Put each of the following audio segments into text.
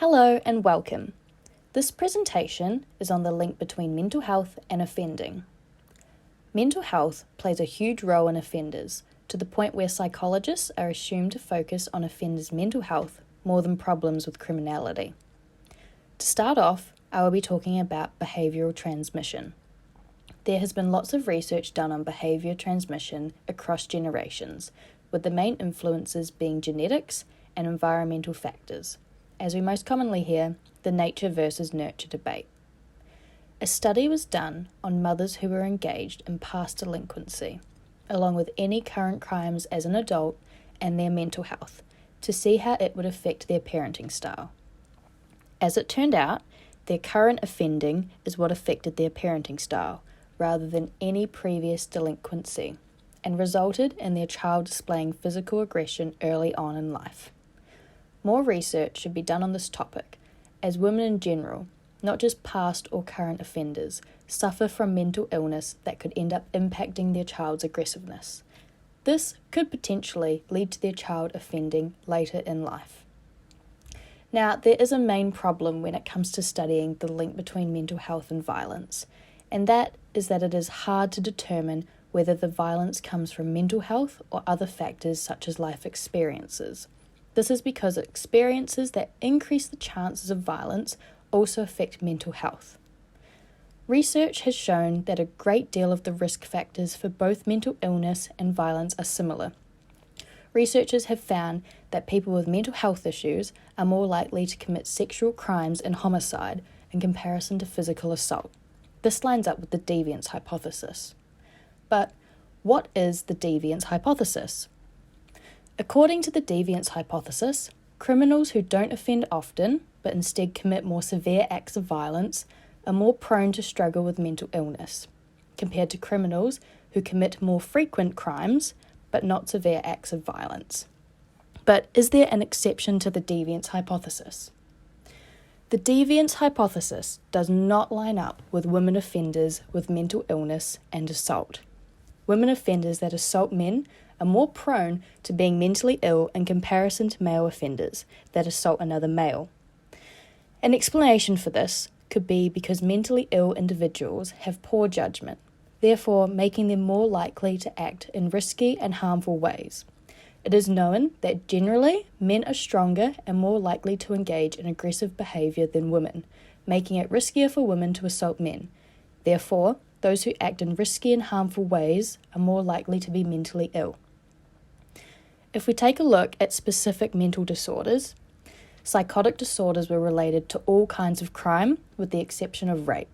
Hello and welcome. This presentation is on the link between mental health and offending. Mental health plays a huge role in offenders, to the point where psychologists are assumed to focus on offenders' mental health more than problems with criminality. To start off, I will be talking about behavioural transmission. There has been lots of research done on behaviour transmission across generations, with the main influences being genetics and environmental factors. As we most commonly hear, the nature versus nurture debate. A study was done on mothers who were engaged in past delinquency, along with any current crimes as an adult and their mental health, to see how it would affect their parenting style. As it turned out, their current offending is what affected their parenting style, rather than any previous delinquency, and resulted in their child displaying physical aggression early on in life. More research should be done on this topic, as women in general, not just past or current offenders, suffer from mental illness that could end up impacting their child's aggressiveness. This could potentially lead to their child offending later in life. Now, there is a main problem when it comes to studying the link between mental health and violence, and that is that it is hard to determine whether the violence comes from mental health or other factors such as life experiences. This is because experiences that increase the chances of violence also affect mental health. Research has shown that a great deal of the risk factors for both mental illness and violence are similar. Researchers have found that people with mental health issues are more likely to commit sexual crimes and homicide in comparison to physical assault. This lines up with the deviance hypothesis. But what is the deviance hypothesis? According to the deviance hypothesis, criminals who don't offend often, but instead commit more severe acts of violence, are more prone to struggle with mental illness, compared to criminals who commit more frequent crimes, but not severe acts of violence. But is there an exception to the deviance hypothesis? The deviance hypothesis does not line up with women offenders with mental illness and assault. Women offenders that assault men are more prone to being mentally ill in comparison to male offenders that assault another male. An explanation for this could be because mentally ill individuals have poor judgment, therefore making them more likely to act in risky and harmful ways. It is known that generally men are stronger and more likely to engage in aggressive behaviour than women, making it riskier for women to assault men. Therefore, those who act in risky and harmful ways are more likely to be mentally ill. If we take a look at specific mental disorders, psychotic disorders were related to all kinds of crime with the exception of rape.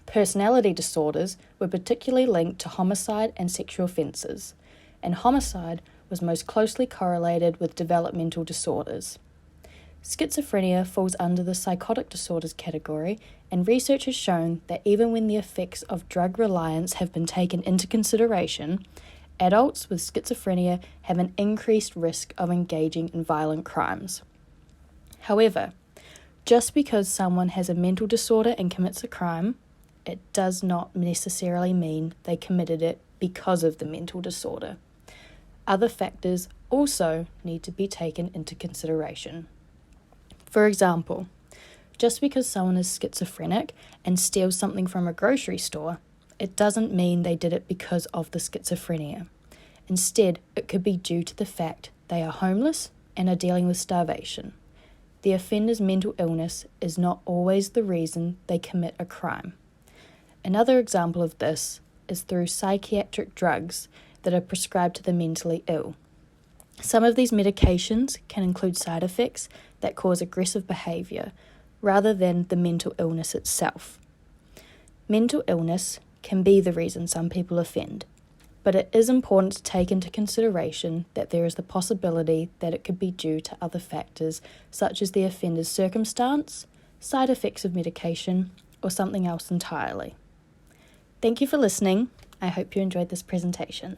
Personality disorders were particularly linked to homicide and sexual offences, and homicide was most closely correlated with developmental disorders. Schizophrenia falls under the psychotic disorders category, and research has shown that even when the effects of drug reliance have been taken into consideration, adults with schizophrenia have an increased risk of engaging in violent crimes. However, just because someone has a mental disorder and commits a crime, it does not necessarily mean they committed it because of the mental disorder. Other factors also need to be taken into consideration. For example, just because someone is schizophrenic and steals something from a grocery store, it doesn't mean they did it because of the schizophrenia. Instead, it could be due to the fact they are homeless and are dealing with starvation. The offender's mental illness is not always the reason they commit a crime. Another example of this is through psychiatric drugs that are prescribed to the mentally ill. Some of these medications can include side effects that cause aggressive behaviour, rather than the mental illness itself. Mental illness can be the reason some people offend, but it is important to take into consideration that there is the possibility that it could be due to other factors such as the offender's circumstance, side effects of medication, or something else entirely. Thank you for listening. I hope you enjoyed this presentation.